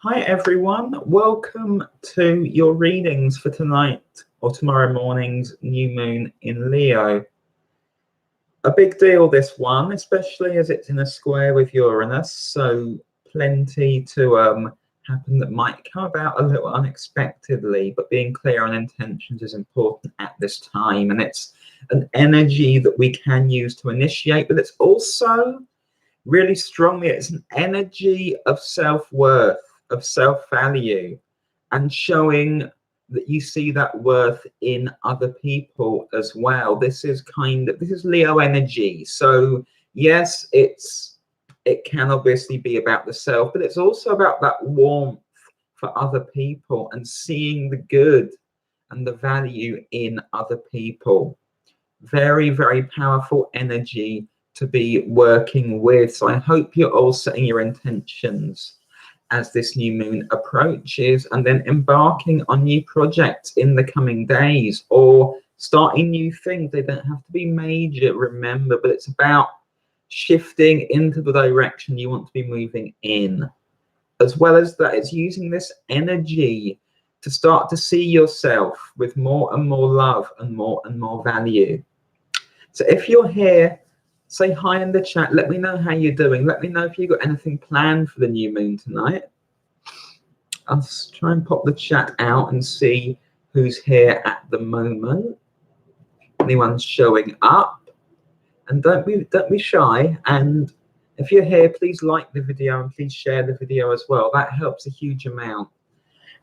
Hi everyone, welcome to your readings for tonight or tomorrow morning's new moon in Leo. A big deal this one, especially as it's in a square with Uranus, so plenty to happen that might come about a little unexpectedly, but being clear on intentions is important at this time, and it's an energy that we can use to initiate, but it's also really strongly, it's an energy of self-worth, of self-value, and showing that you see that worth in other people as well. This is Leo energy. So yes, it can obviously be about the self, but it's also about that warmth for other people and seeing the good and the value in other people. Very, very powerful energy to be working with. So I hope you're all setting your intentions as this new moon approaches, and then embarking on new projects in the coming days, or starting new things. They don't have to be major, remember, but it's about shifting into the direction you want to be moving in. As well as that, it's using this energy to start to see yourself with more and more love and more value. So if you're here, say hi in the chat. Let me know how you're doing. Let me know if you've got anything planned for the new moon tonight. I'll try and pop the chat out and see who's here at the moment. Anyone's showing up. And don't be shy. And if you're here, please like the video and please share the video as well. That helps a huge amount.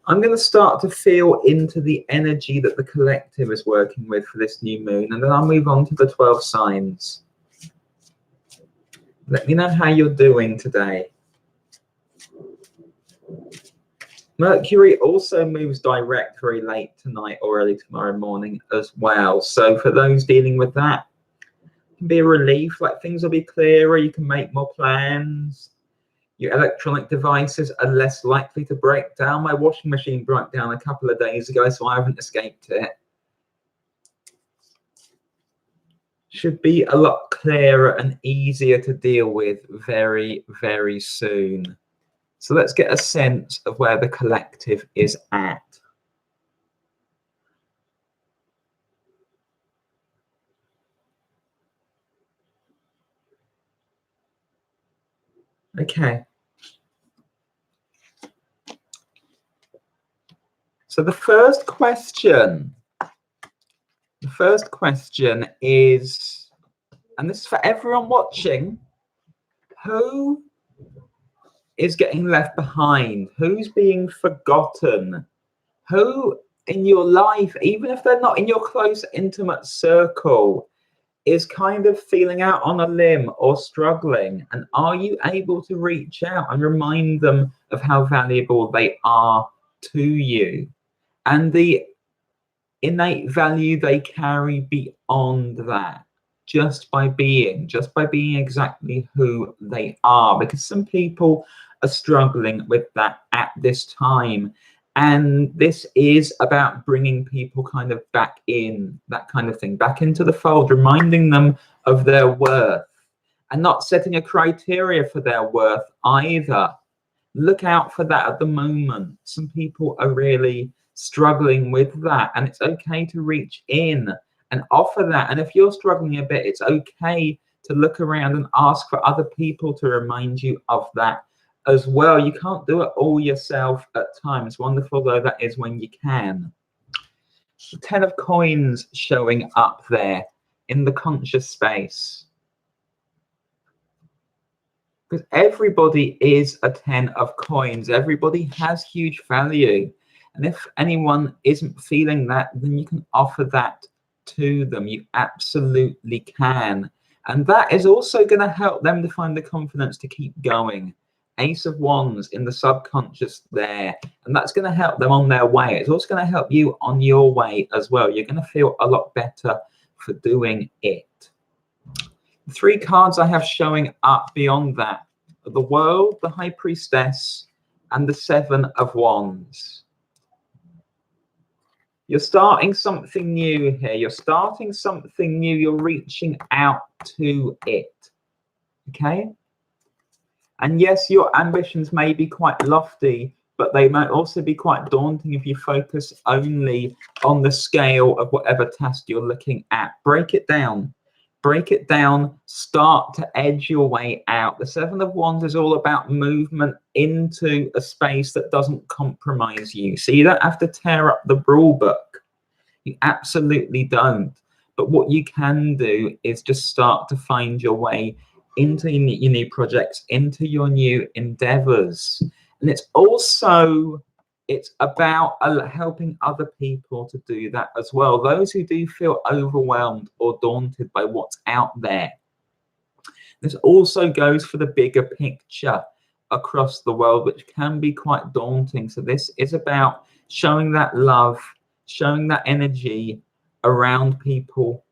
I'm going to start to feel into the energy that the collective is working with for this new moon, and then I'll move on to the 12 signs. Let me know how you're doing today. Mercury also moves direct very late tonight or early tomorrow morning as well. So for those dealing with that, it can be a relief, like things will be clearer, you can make more plans. Your electronic devices are less likely to break down. My washing machine broke down a couple of days ago, so I haven't escaped it. Should be a lot clearer and easier to deal with very, very soon. So let's get a sense of where the collective is at. Okay. So the first question is, and this is for everyone watching, who is getting left behind? Who's being forgotten? Who in your life, even if they're not in your close, intimate circle, is kind of feeling out on a limb or struggling? And are you able to reach out and remind them of how valuable they are to you and the innate value they carry beyond that, just by being exactly who they are? Because some people are struggling with that at this time, and this is about bringing people kind of back in, that kind of thing, back into the fold, reminding them of their worth and not setting a criteria for their worth either. Look out for that at the moment. Some people are really struggling with that, and it's okay to reach in and offer that. And if you're struggling a bit, it's okay to look around and ask for other people to remind you of that as well. You can't do it all yourself at times, wonderful though that is when you can. The 10 of coins showing up there in the conscious space, because everybody is a 10 of coins. Everybody has huge value. And if anyone isn't feeling that, then you can offer that to them. You absolutely can. And that is also going to help them to find the confidence to keep going. Ace of Wands in the subconscious there. And that's going to help them on their way. It's also going to help you on your way as well. You're going to feel a lot better for doing it. The 3 cards I have showing up beyond that are the World, the High Priestess, and the 7 of Wands. You're starting something new here. You're starting something new. You're reaching out to it. Okay? And yes, your ambitions may be quite lofty, but they might also be quite daunting if you focus only on the scale of whatever task you're looking at. Break it down. Break it down, start to edge your way out. The Seven of Wands is all about movement into a space that doesn't compromise you. So you don't have to tear up the rule book. You absolutely don't. But what you can do is just start to find your way into your new projects, into your new endeavors. And it's about helping other people to do that as well. Those who do feel overwhelmed or daunted by what's out there. This also goes for the bigger picture across the world, which can be quite daunting. So this is about showing that love, showing that energy around people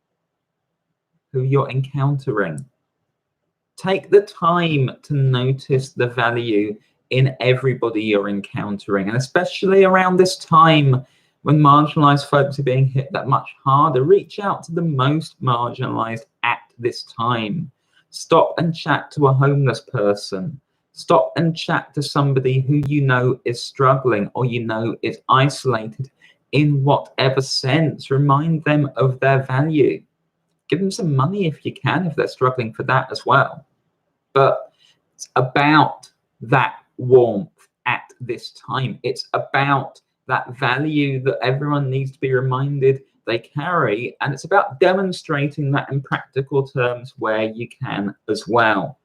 who you're encountering. Take the time to notice the value in everybody you're encountering, and especially around this time when marginalized folks are being hit that much harder. Reach out to the most marginalized at this time. Stop and chat to a homeless person. Stop and chat to somebody who you know is struggling or you know is isolated in whatever sense. Remind them of their value. Give them some money if you can, if they're struggling for that as well. But it's about that warmth at this time. It's about that value that everyone needs to be reminded they carry, and it's about demonstrating that in practical terms where you can as well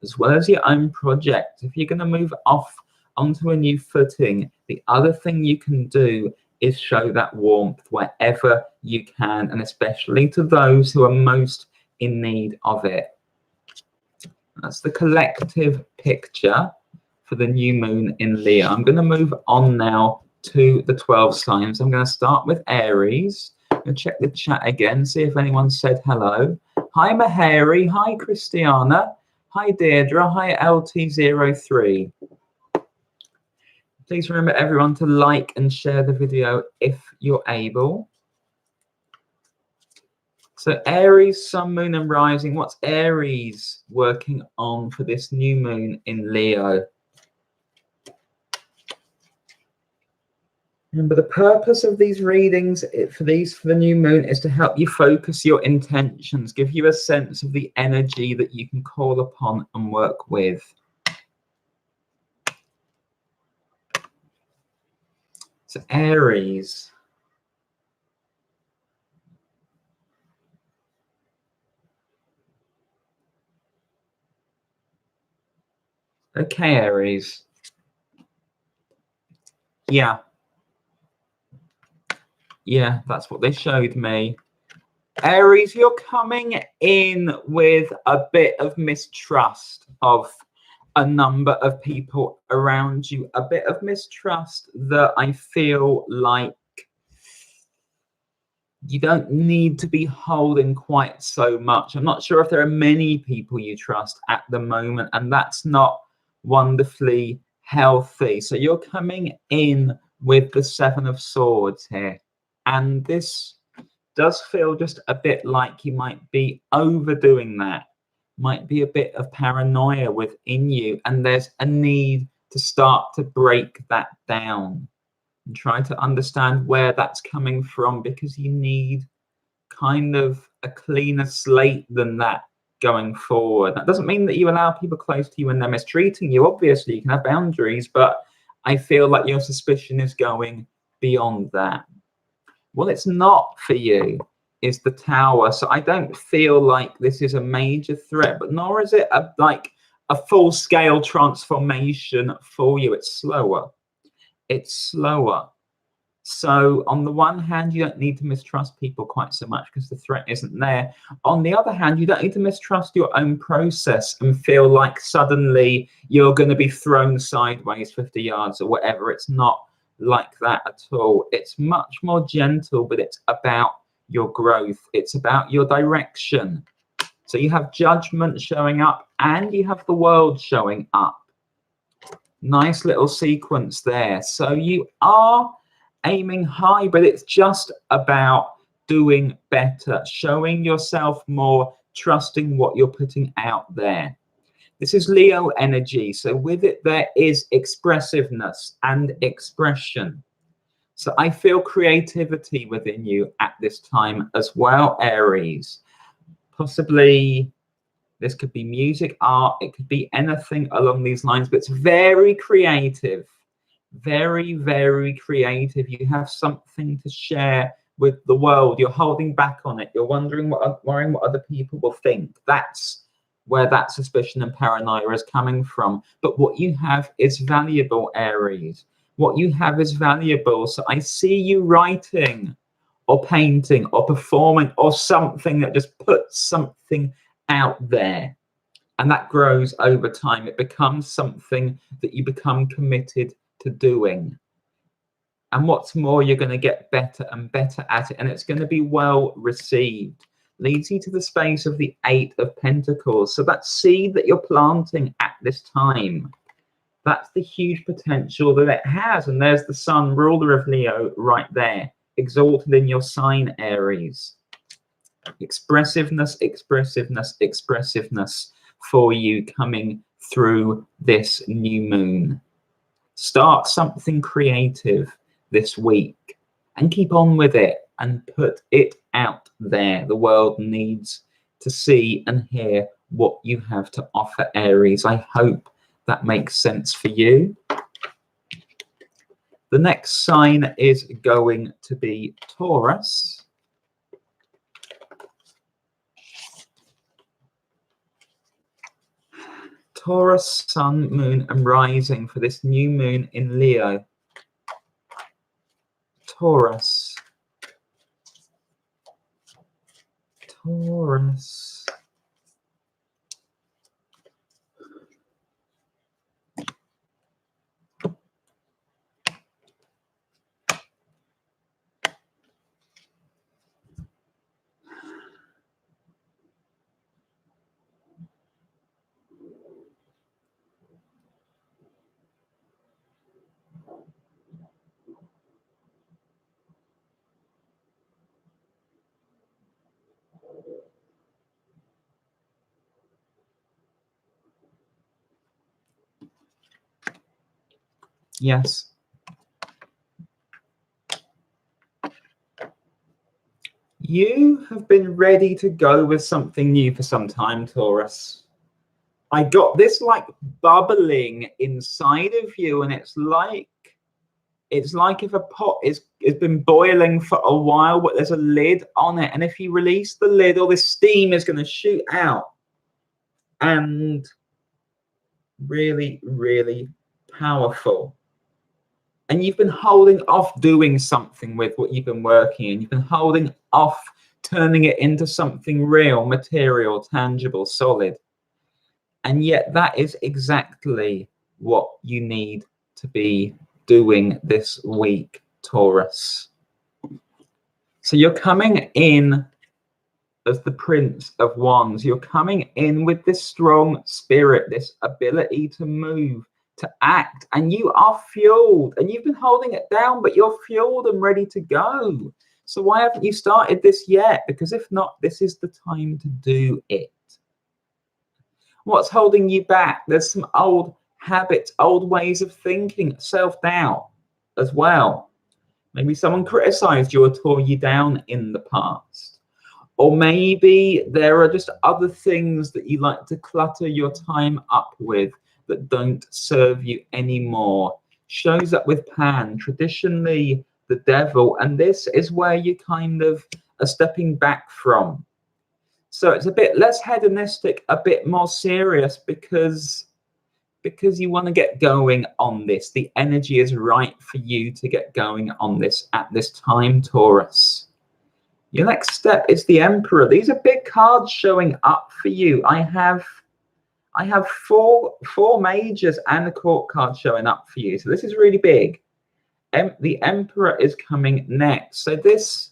as your own project. If you're going to move off onto a new footing, the other thing you can do is show that warmth wherever you can, and especially to those who are most in need of it. That's the collective picture for the new moon in Leo. I'm going to move on now to the 12 signs. I'm going to start with Aries. I'm going to check the chat again, see if anyone said hello. Hi, Mahari. Hi, Christiana. Hi, Deirdre. Hi, LT03. Please remember, everyone, to like and share the video if you're able. So Aries, sun, moon, and rising. What's Aries working on for this new moon in Leo? Remember, the purpose of these readings for the new moon is to help you focus your intentions, give you a sense of the energy that you can call upon and work with. So Aries. Okay, Aries. Yeah, that's what they showed me. Aries, you're coming in with a bit of mistrust of a number of people around you, a bit of mistrust that I feel like you don't need to be holding quite so much. I'm not sure if there are many people you trust at the moment, and that's not wonderfully healthy. So you're coming in with the Seven of Swords here, and this does feel just a bit like you might be overdoing that, might be a bit of paranoia within you, and there's a need to start to break that down and try to understand where that's coming from, because you need kind of a cleaner slate than that going forward. That doesn't mean that you allow people close to you when they're mistreating you. Obviously, you can have boundaries, but I feel like your suspicion is going beyond that. Well, it's not for you is the Tower. So I don't feel like this is a major threat, but nor is it like a full-scale transformation for you. It's slower. It's slower. So on the one hand, you don't need to mistrust people quite so much because the threat isn't there. On the other hand, you don't need to mistrust your own process and feel like suddenly you're going to be thrown sideways 50 yards or whatever. It's not like that at all. It's much more gentle, but it's about your growth. It's about your direction. So you have Judgment showing up and you have the World showing up. Nice little sequence there. So you are aiming high, but it's just about doing better, showing yourself more, trusting what you're putting out there. This is Leo energy. So with it, there is expressiveness and expression. So I feel creativity within you at this time as well, Aries. Possibly this could be music, art, it could be anything along these lines, but it's very creative, very, very creative. You have something to share with the world. You're holding back on it. You're worrying what other people will think. That's where that suspicion and paranoia is coming from. But what you have is valuable, Aries. What you have is valuable. So I see you writing or painting or performing or something that just puts something out there, and that grows over time. It becomes something that you become committed to doing, and what's more, you're going to get better and better at it, and it's going to be well received. Leads you to the space of the 8 of Pentacles. So that seed that you're planting at this time, that's the huge potential that it has. And there's the sun, ruler of Leo, right there, exalted in your sign, Aries. Expressiveness, expressiveness, expressiveness for you coming through this new moon. Start something creative this week and keep on with it and put it out there. The world needs to see and hear what you have to offer, Aries. I hope that makes sense for you. The next sign is going to be Taurus. Taurus, sun, moon, and rising for this new moon in Leo. Taurus. Taurus. Yes. You have been ready to go with something new for some time, Taurus. I got this like bubbling inside of you, and it's like if a pot has been boiling for a while, but there's a lid on it, and if you release the lid, all this steam is going to shoot out. And really, really powerful. And you've been holding off doing something with what you've been working in. You've been holding off turning it into something real, material, tangible, solid. And yet that is exactly what you need to be doing this week, Taurus. So you're coming in as the Prince of Wands. You're coming in with this strong spirit, this ability to move, to act, and you are fueled, and you've been holding it down, but you're fueled and ready to go. So why haven't you started this yet? Because if not, this is the time to do it. What's holding you back? There's some old habits, old ways of thinking, self-doubt as well. Maybe someone criticized you or tore you down in the past. Or maybe there are just other things that you like to clutter your time up with that don't serve you anymore. Shows up with Pan, traditionally the devil, and this is where you kind of are stepping back from. So it's a bit less hedonistic, a bit more serious, because you want to get going on this. The energy is right for you to get going on this at this time, Taurus. Your next step is the Emperor. These are big cards showing up for you. I have four majors and a court card showing up for you. So this is really big. The Emperor is coming next. So this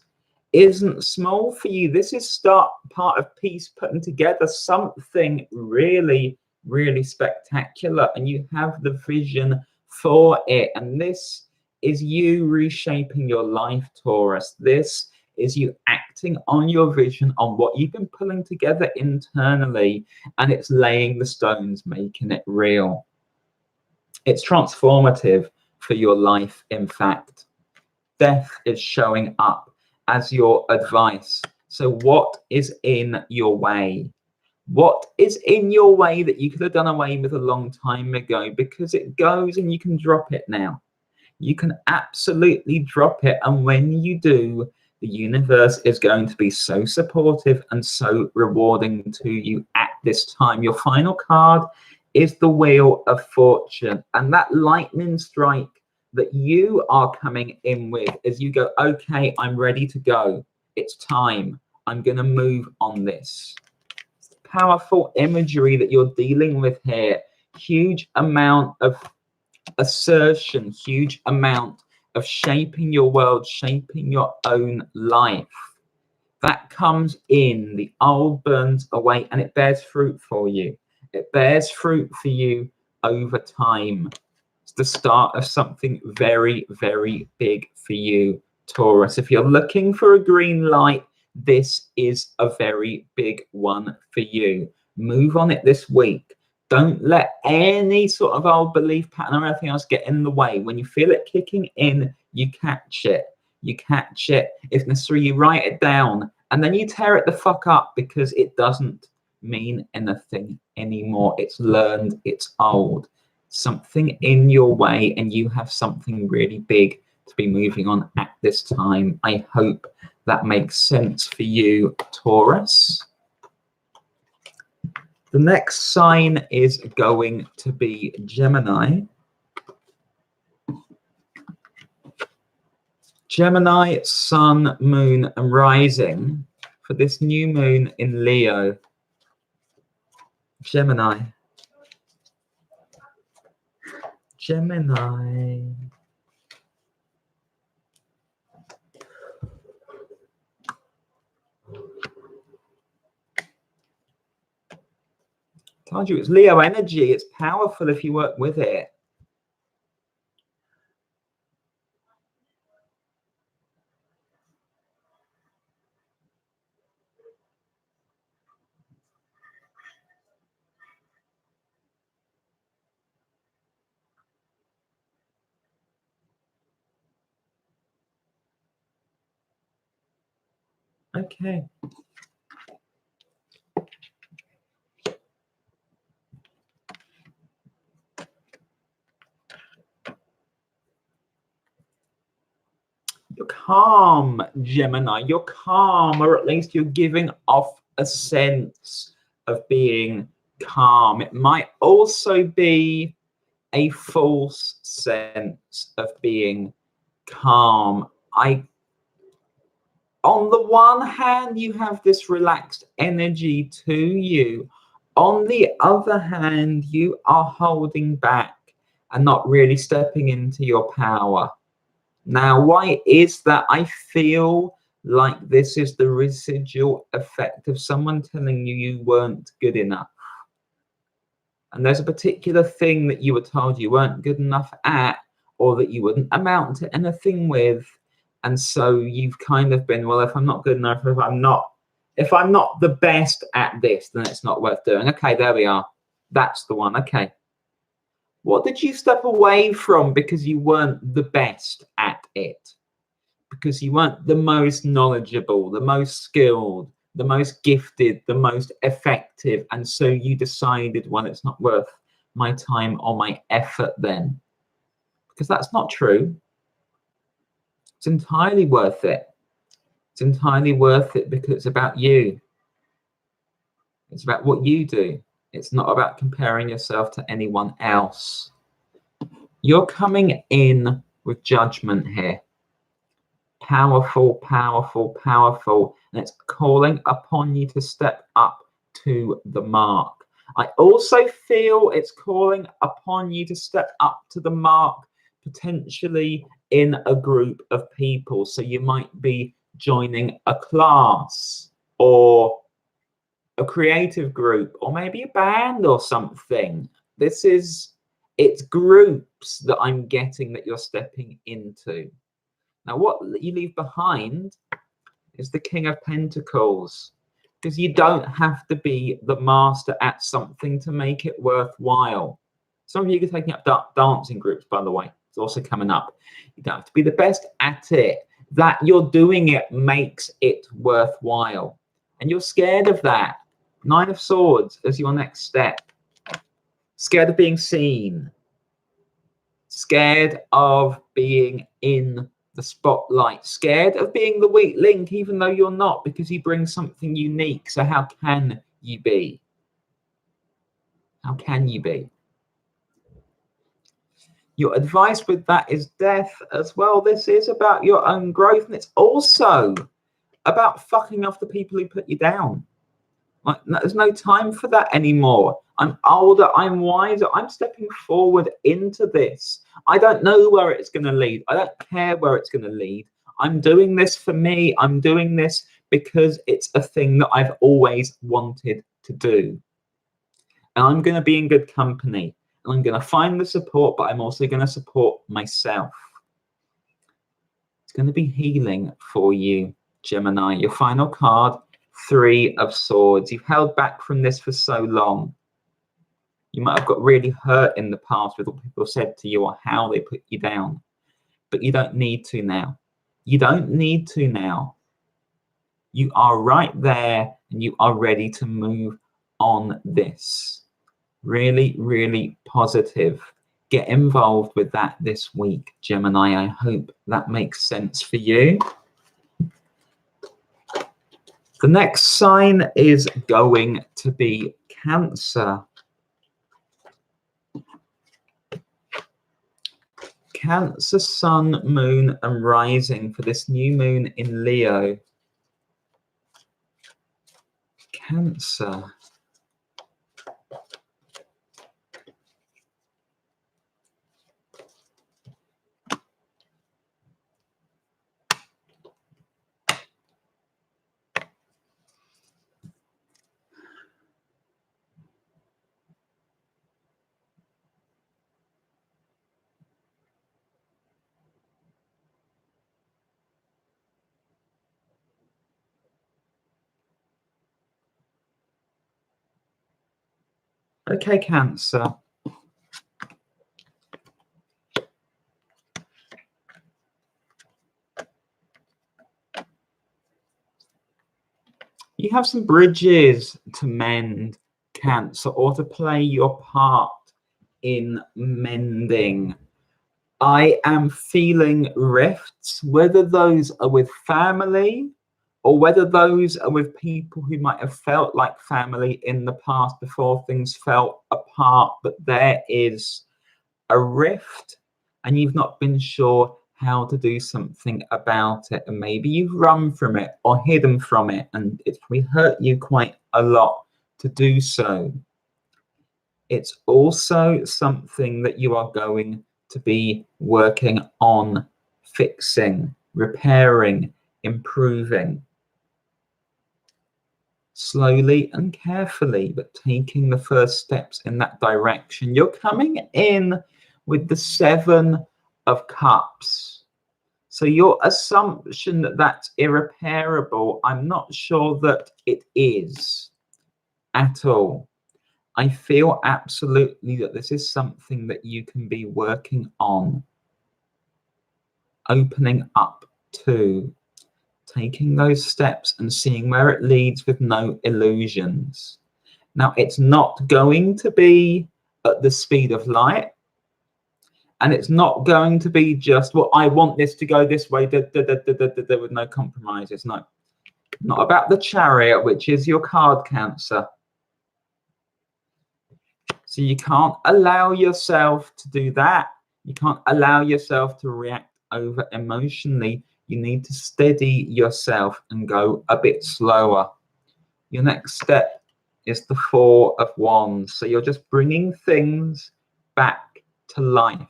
isn't small for you. This is part of peace, putting together something really, really spectacular. And you have the vision for it. And this is you reshaping your life, Taurus. This is you acting on your vision, on what you've been pulling together internally, and it's laying the stones, making it real. It's transformative for your life, in fact. Death is showing up as your advice. So what is in your way? What is in your way that you could have done away with a long time ago? Because it goes and you can drop it now. You can absolutely drop it. And when you do, the universe is going to be so supportive and so rewarding to you at this time. Your final card is the Wheel of Fortune. And that lightning strike that you are coming in with as you go, okay, I'm ready to go. It's time. I'm going to move on this. Powerful imagery that you're dealing with here. Huge amount of assertion, huge amount of shaping your world, shaping your own life. That comes in, the old burns away, and it bears fruit for you. It bears fruit for you over time. It's the start of something very, very big for you, Taurus. If you're looking for a green light, this is a very big one for you. Move on it this week. Don't let any sort of old belief pattern or anything else get in the way. When you feel it kicking in, you catch it. You catch it. If necessary, you write it down and then you tear it the fuck up because it doesn't mean anything anymore. It's learned, it's old. Something in your way, and you have something really big to be moving on at this time. I hope that makes sense for you, Taurus. The next sign is going to be Gemini. Gemini, Sun, Moon, and Rising for this new moon in Leo. Gemini. Gemini. Told you it's Leo energy. It's powerful if you work with it. Okay. You're calm, Gemini. You're calm, or at least you're giving off a sense of being calm. It might also be a false sense of being calm. On the one hand, you have this relaxed energy to you. On the other hand, you are holding back and not really stepping into your power. Now, why is that? I feel like this is the residual effect of someone telling you you weren't good enough. And there's a particular thing that you were told you weren't good enough at, or that you wouldn't amount to anything with. And so you've kind of been, well, if I'm not good enough, if I'm not the best at this, then it's not worth doing. Okay, there we are. That's the one. Okay. What did you step away from because you weren't the best at it? Because you weren't the most knowledgeable, the most skilled, the most gifted, the most effective. And so you decided, well, it's not worth my time or my effort then. Because that's not true. It's entirely worth it. It's entirely worth it because it's about you. It's about what you do. It's not about comparing yourself to anyone else. You're coming in with judgment here. Powerful, powerful, powerful. And it's calling upon you to step up to the mark. I also feel it's calling upon you to step up to the mark, potentially in a group of people. So you might be joining a class or a creative group or maybe a band or something. It's groups that I'm getting that you're stepping into. Now, what you leave behind is the King of Pentacles. Because you don't have to be the master at something to make it worthwhile. Some of you are taking up dancing groups, by the way. It's also coming up. You don't have to be the best at it. That you're doing it makes it worthwhile. And you're scared of that. 9 of Swords as your next step. Scared of being seen. Scared of being in the spotlight. Scared of being the weak link, even though you're not, because you bring something unique. So how can you be? How can you be? Your advice with that is death as well. This is about your own growth, and it's also about fucking off the people who put you down. Like, there's no time for that anymore. I'm older, I'm wiser, I'm stepping forward into this. I don't know where it's going to lead. I don't care where it's going to lead. I'm doing this for me. I'm doing this because it's a thing that I've always wanted to do. And I'm going to be in good company. And I'm going to find the support, but I'm also going to support myself. It's going to be healing for you, Gemini. Your final card, 3 of Swords. You've held back from this for so long. You might have got really hurt in the past with what people said to you or how they put you down. But you don't need to now. You don't need to now. You are right there and you are ready to move on this. Really, really positive. Get involved with that this week, Gemini. I hope that makes sense for you. The next sign is going to be Cancer. Cancer, Sun, Moon, and Rising for this new moon in Leo. Cancer. Okay, Cancer. You have some bridges to mend, Cancer, or to play your part in mending. I am feeling rifts, whether those are with family or whether those are with people who might have felt like family in the past before things fell apart, but there is a rift and you've not been sure how to do something about it, and maybe you've run from it or hidden from it, and it's probably hurt you quite a lot to do so. It's also something that you are going to be working on fixing, repairing, improving. Slowly and carefully, but taking the first steps in that direction. You're coming in with the 7 of Cups. So your assumption that that's irreparable, I'm not sure that it is at all. I feel absolutely that this is something that you can be working on, opening up to, taking those steps and seeing where it leads with no illusions. Now, it's not going to be at the speed of light, and it's not going to be just, well, I want this to go this way, with no compromises. No, not about the Chariot, which is your card, Cancer. So you can't allow yourself to do that. You can't allow yourself to react over emotionally. You need to steady yourself and go a bit slower. Your next step is the 4 of Wands. So you're just bringing things back to life,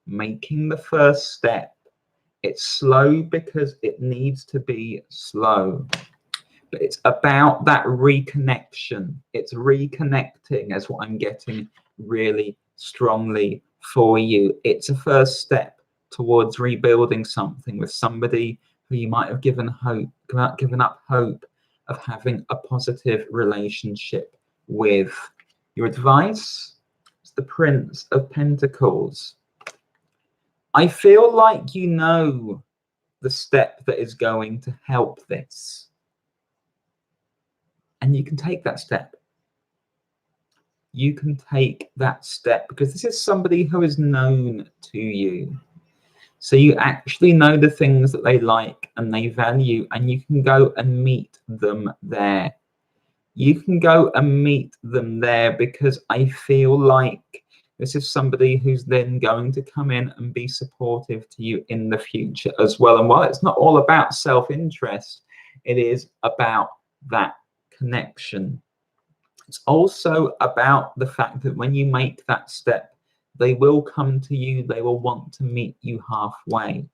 making the first step. It's slow because it needs to be slow. But it's about that reconnection. It's reconnecting as what I'm getting really strongly for you. It's a first step towards rebuilding something with somebody who you might have given up hope of having a positive relationship with. Your advice is the Prince of Pentacles. I feel like you know the step that is going to help this. And you can take that step. You can take that step because this is somebody who is known to you. So you actually know the things that they like and they value, and you can go and meet them there. You can go and meet them there because I feel like this is somebody who's then going to come in and be supportive to you in the future as well. And while it's not all about self-interest, it is about that connection. It's also about the fact that when you make that step, they will come to you. They will want to meet you halfway.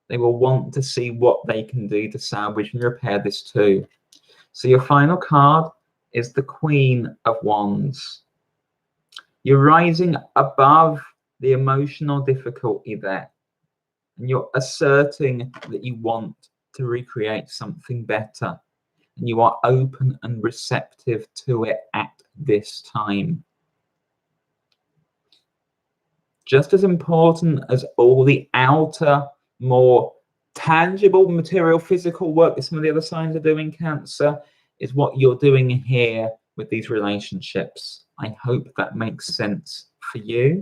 They will want to see what they can do to salvage and repair this too. So your final card is the Queen of Wands. You're rising above the emotional difficulty there. And you're asserting that you want to recreate something better. And you are open and receptive to it at this time. Just as important as all the outer, more tangible, material, physical work that some of the other signs are doing, Cancer, is what you're doing here with these relationships. I hope that makes sense for you.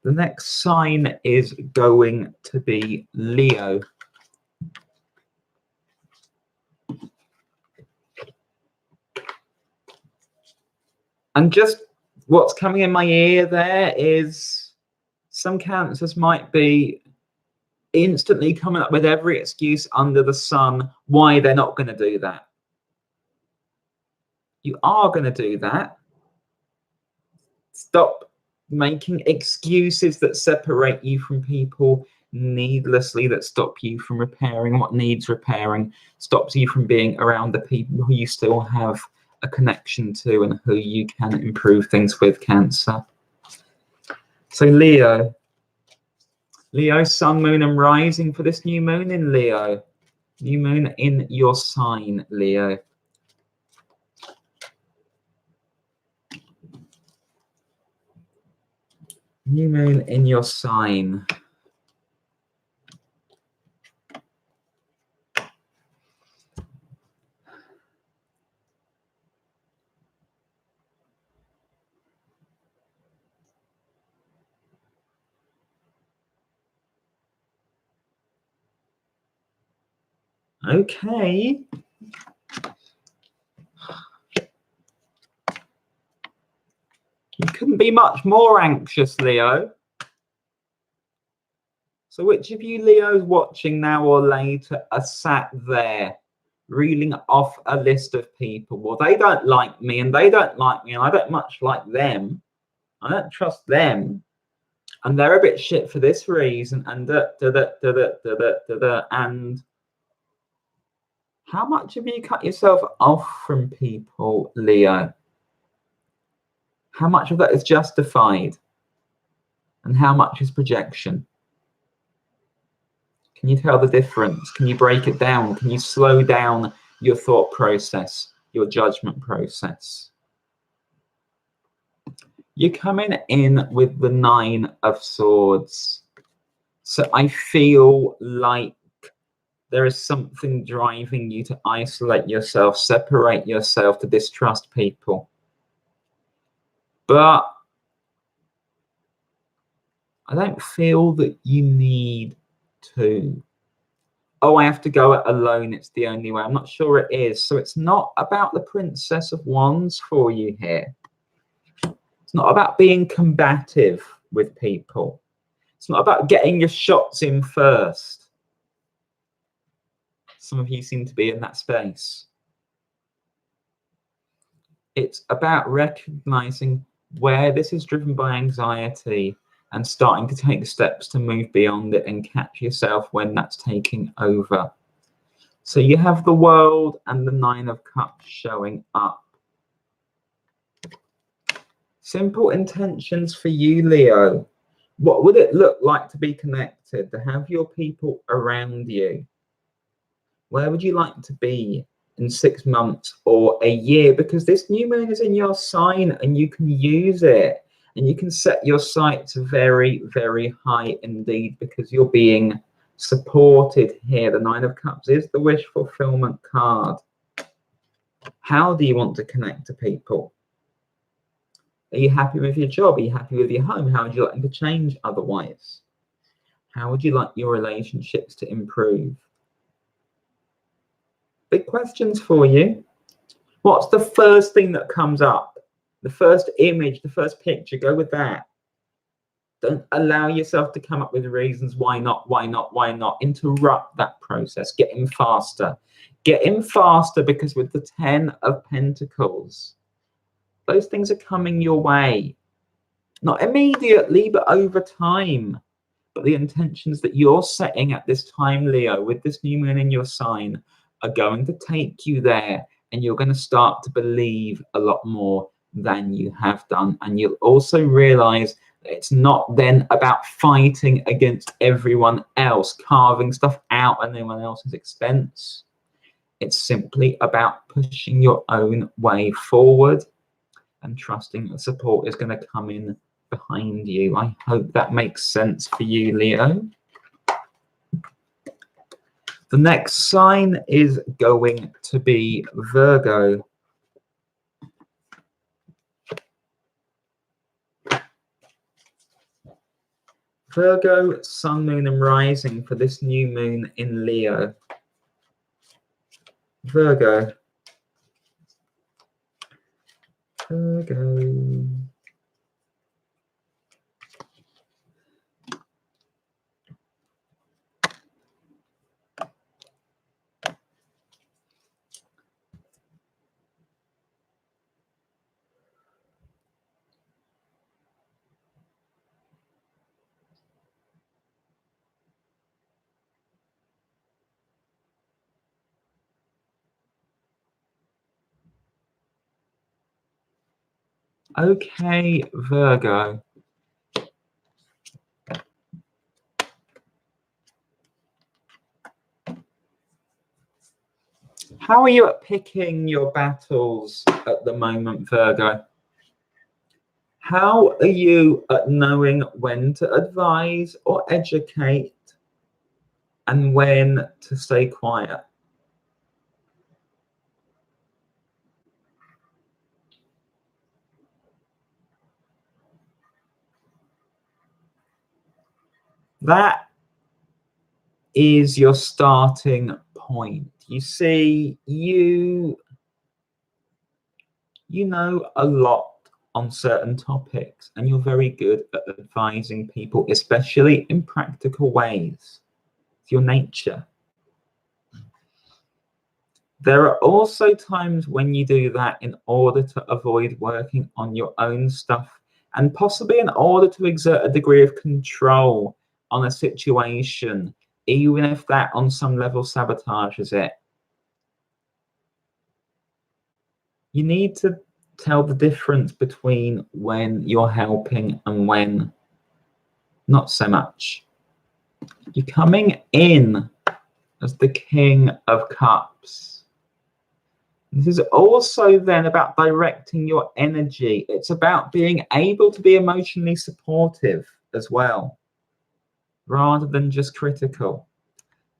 The next sign is going to be Leo. And just what's coming in my ear there is some Cancers might be instantly coming up with every excuse under the sun why they're not going to do that. You are going to do that. Stop making excuses that separate you from people needlessly, that stop you from repairing what needs repairing, stops you from being around the people who you still have a connection to and who you can improve things with, Cancer. So Leo, sun, moon and rising for this new moon in Leo. New moon in your sign, Leo. New moon in your sign. Okay. You couldn't be much more anxious, Leo. So which of you Leos watching now or later are sat there reeling off a list of people? Well, they don't like me and they don't like me and I don't much like them. I don't trust them. And they're a bit shit for this reason. And and how much have you cut yourself off from people, Leo? How much of that is justified? And how much is projection? Can you tell the difference? Can you break it down? Can you slow down your thought process, your judgment process? You're coming in with the 9 of Swords. So I feel like there is something driving you to isolate yourself, separate yourself, to distrust people. But I don't feel that you need to. Oh, I have to go it alone. It's the only way. I'm not sure it is. So it's not about the Princess of Wands for you here. It's not about being combative with people. It's not about getting your shots in first. Some of you seem to be in that space. It's about recognizing where this is driven by anxiety and starting to take steps to move beyond it and catch yourself when that's taking over. So you have the World and the 9 of Cups showing up. Simple intentions for you, Leo. What would it look like to be connected, to have your people around you? Where would you like to be in 6 months or a year? Because this new moon is in your sign and you can use it, and you can set your sights very, very high indeed, because you're being supported here. The Nine of Cups is the wish fulfillment card. How do you want to connect to people? Are you happy with your job? Are you happy with your home? How would you like them to change otherwise? How would you like your relationships to improve? Big questions for you. What's the first thing that comes up? The first image, the first picture, go with that. Don't allow yourself to come up with reasons why not, why not, why not. Interrupt that process. Get in faster. Get in faster, because with the 10 of Pentacles, those things are coming your way. Not immediately, but over time. But the intentions that you're setting at this time, Leo, with this new moon in your sign, are going to take you there, and you're going to start to believe a lot more than you have done. And you'll also realize that it's not then about fighting against everyone else, carving stuff out at anyone else's expense. It's simply about pushing your own way forward and trusting that support is going to come in behind you. I hope that makes sense for you, Leo. The next sign is going to be Virgo. Virgo, sun, moon, and rising for this new moon in Leo. Virgo. Virgo. Okay, Virgo. How are you at picking your battles at the moment, Virgo? How are you at knowing when to advise or educate and when to stay quiet? That is your starting point. You see, you know a lot on certain topics, and you're very good at advising people, especially in practical ways. It's your nature. There are also times when you do that in order to avoid working on your own stuff, and possibly in order to exert a degree of control on a situation, even if that on some level sabotages it. You need to tell the difference between when you're helping and when not so much. You're coming in as the King of Cups. This is also then about directing your energy. It's about being able to be emotionally supportive as well, rather than just critical.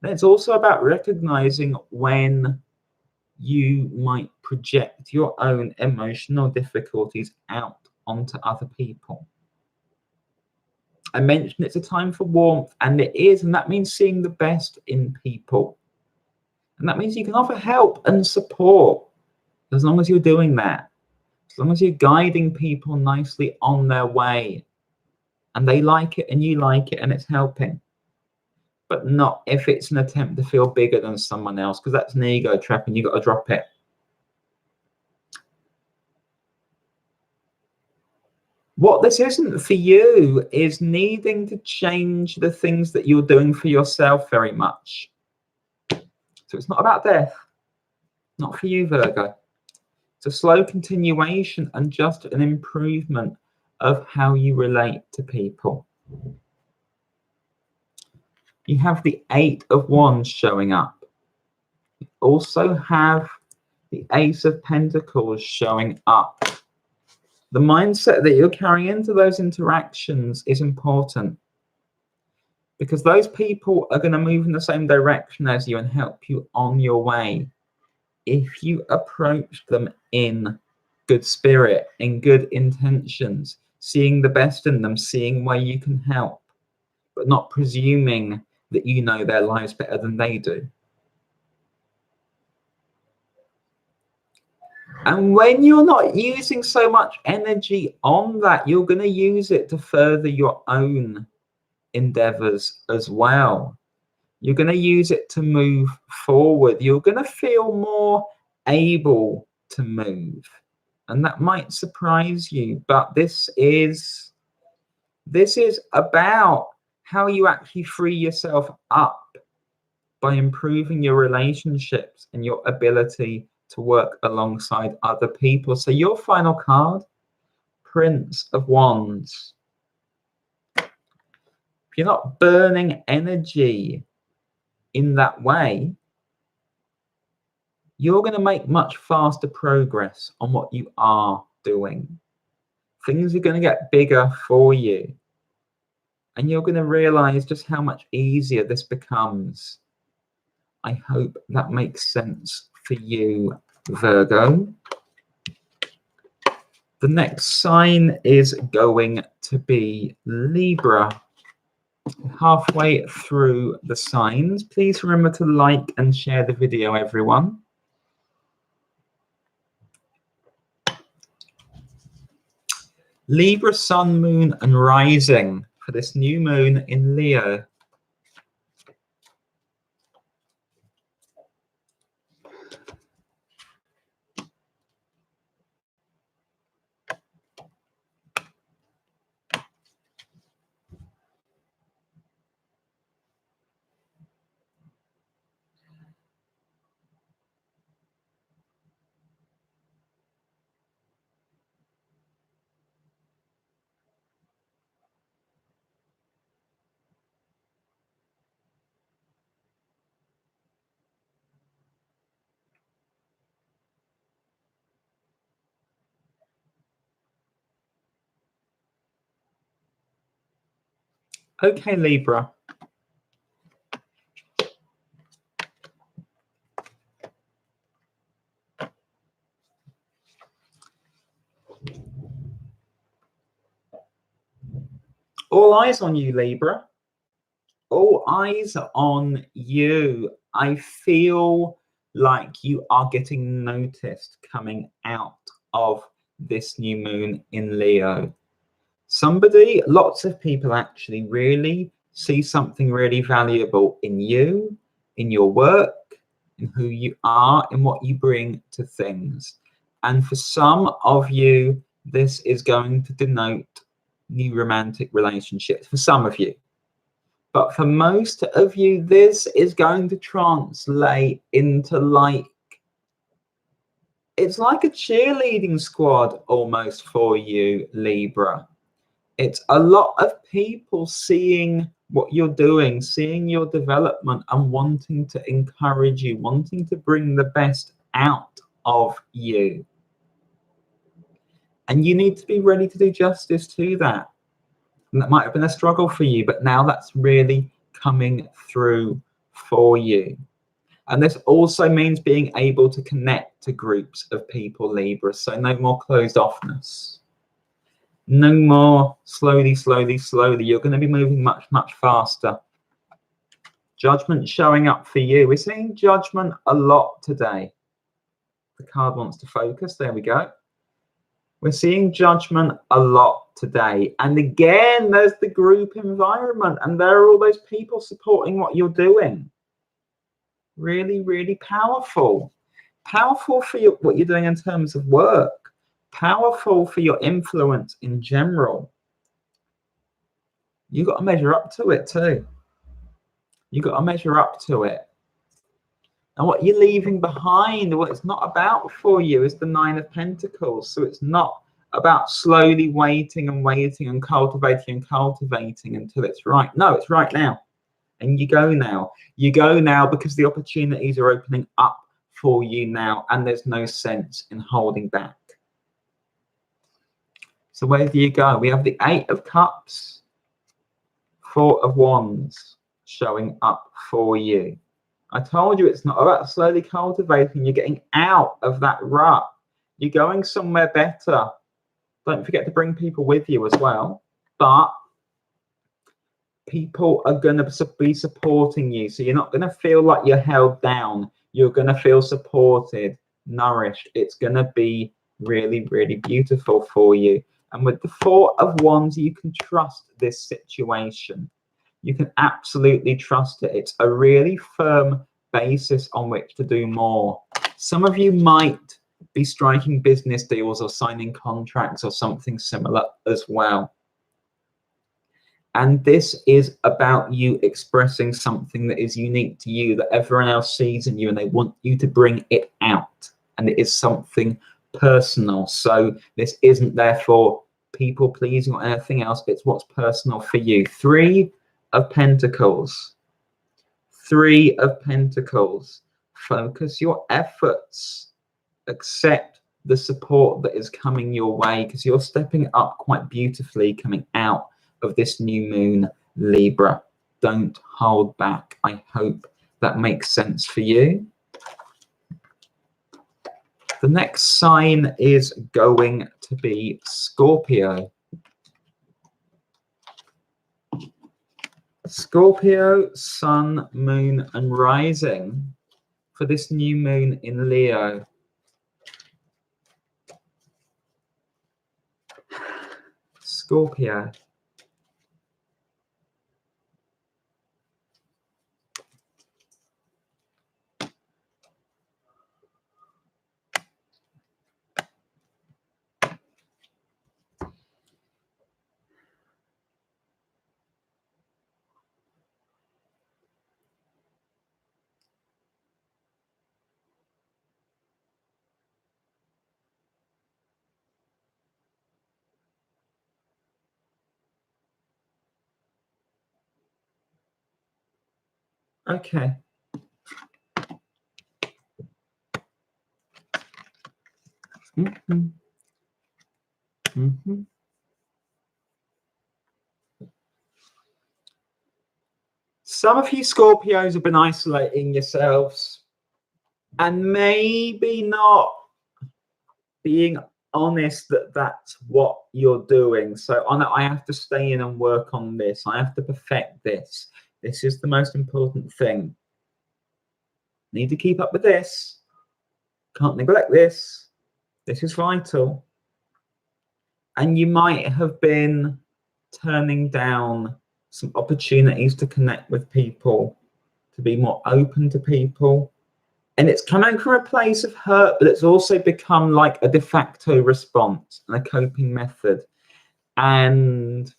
And it's also about recognizing when you might project your own emotional difficulties out onto other people. I mentioned it's a time for warmth, and it is, and that means seeing the best in people. And that means you can offer help and support as long as you're doing that. As long as you're guiding people nicely on their way and they like it and you like it and it's helping. But not if it's an attempt to feel bigger than someone else, because that's an ego trap and you've got to drop it. What this isn't for you is needing to change the things that you're doing for yourself very much. So it's not about death. Not for you, Virgo. It's a slow continuation and just an improvement of how you relate to people. You have the Eight of Wands showing up. You also have the Ace of Pentacles showing up. The mindset that you're carrying into those interactions is important, because those people are going to move in the same direction as you and help you on your way if you approach them in good spirit, in good intentions, seeing the best in them, seeing where you can help, but not presuming that you know their lives better than they do. And when you're not using so much energy on that, you're going to use it to further your own endeavors as well. You're going to use it to move forward. You're going to feel more able to move. And that might surprise you, but this is about how you actually free yourself up by improving your relationships and your ability to work alongside other people. So your final card, Prince of Wands. If you're not burning energy in that way, you're going to make much faster progress on what you are doing. Things are going to get bigger for you. And you're going to realize just how much easier this becomes. I hope that makes sense for you, Virgo. The next sign is going to be Libra. Halfway through the signs, please remember to like and share the video, everyone. Libra, sun, moon, and rising for this new moon in Leo. Okay, Libra. All eyes on you, Libra. All eyes on you. I feel like you are getting noticed coming out of this new moon in Leo. Lots of people actually really see something really valuable in you, in your work, in who you are, in what you bring to things. And for some of you, this is going to denote new romantic relationships, for some of you. But for most of you, this is going to translate into it's like a cheerleading squad almost for you, Libra. It's a lot of people seeing what you're doing, seeing your development and wanting to encourage you, wanting to bring the best out of you. And you need to be ready to do justice to that. And that might have been a struggle for you, but now that's really coming through for you. And this also means being able to connect to groups of people, Libra. So no more closed offness. No more slowly, slowly, slowly. You're going to be moving much, much faster. Judgment showing up for you. We're seeing judgment a lot today. The card wants to focus. There we go. We're seeing judgment a lot today. And again, there's the group environment. And there are all those people supporting what you're doing. Really, really powerful. Powerful for what you're doing in terms of work. Powerful for your influence in general. You've got to measure up to it too. You've got to measure up to it. And what you're leaving behind, what it's not about for you, is the Nine of Pentacles. So it's not about slowly waiting and waiting and cultivating until it's right. No, it's right now. And you go now. You go now because the opportunities are opening up for you now, and there's no sense in holding back. So where do you go? We have the 8 of Cups, 4 of Wands showing up for you. I told you it's not about slowly cultivating. You're getting out of that rut. You're going somewhere better. Don't forget to bring people with you as well. But people are going to be supporting you. So you're not going to feel like you're held down. You're going to feel supported, nourished. It's going to be really, really beautiful for you. And with the 4 of Wands, you can trust this situation. You can absolutely trust it. It's a really firm basis on which to do more. Some of you might be striking business deals or signing contracts or something similar as well. And this is about you expressing something that is unique to you, that everyone else sees in you, and they want you to bring it out. And it is something personal. So this isn't therefore people pleasing or anything else. It's what's personal for you. 3 of Pentacles. 3 of Pentacles. Focus your efforts. Accept the support that is coming your way, because you're stepping up quite beautifully coming out of this new moon, Libra. Don't hold back. I hope that makes sense for you. The next sign is going to be Scorpio. Scorpio, sun, moon, and rising for this new moon in Leo. Scorpio. Okay. Some of you Scorpios have been isolating yourselves and maybe not being honest that that's what you're doing. So I have to stay in and work on this. I have to perfect this. This is the most important thing. Need to keep up with this. Can't neglect this. This is vital. And you might have been turning down some opportunities to connect with people, to be more open to people. And it's coming from a place of hurt, but it's also become like a de facto response and a coping method. And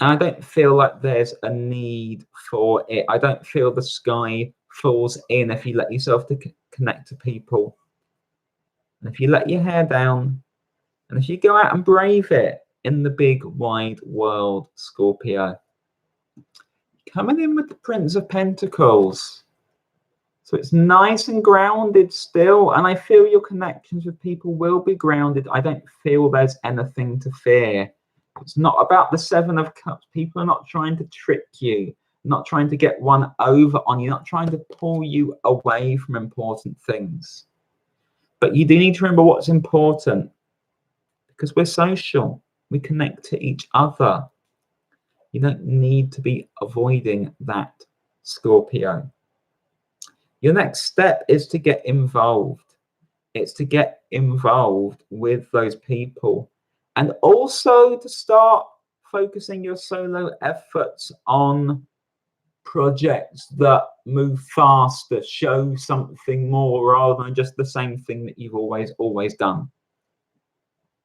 I don't feel like there's a need for it. I don't feel the sky falls in if you let yourself to connect to people. And if you let your hair down, and if you go out and brave it in the big wide world, Scorpio. Coming in with the Prince of Pentacles. So it's nice and grounded still, and I feel your connections with people will be grounded. I don't feel there's anything to fear. It's not about the 7 of Cups. People are not trying to trick you, not trying to get one over on you, not trying to pull you away from important things. But you do need to remember what's important, because we're social. We connect to each other. You don't need to be avoiding that, Scorpio. Your next step is to get involved. It's to get involved with those people, and also to start focusing your solo efforts on projects that move faster, show something more rather than just the same thing that you've always done.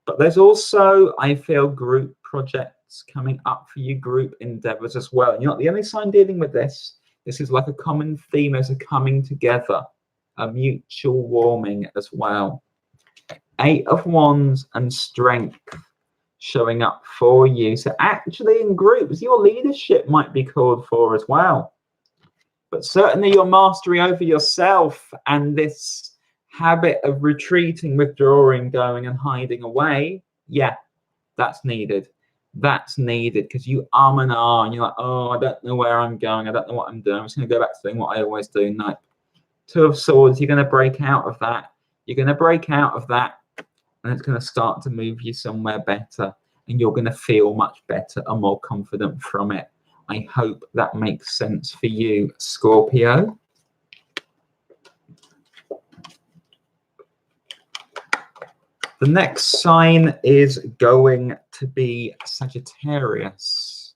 But there's also, I feel, group projects coming up for you, group endeavors as well. And you're not the only sign dealing with this. This is like a common theme. There's a coming together, a mutual warming as well. Eight of Wands and strength showing up for you. So actually in groups, your leadership might be called for as well. But certainly your mastery over yourself and this habit of retreating, withdrawing, going and hiding away, yeah, that's needed. That's needed because you and and you're like, oh, I don't know where I'm going. I don't know what I'm doing. I'm just going to go back to doing what I always do. No. Two of Swords, you're going to break out of that. You're going to break out of that and it's going to start to move you somewhere better and you're going to feel much better and more confident from it. I hope that makes sense for you, Scorpio. The next sign is going to be Sagittarius.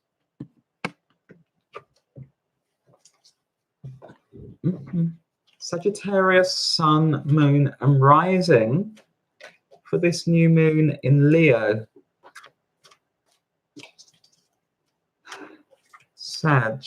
Sagittarius, Sun, Moon, and Rising for this new moon in Leo. Sag.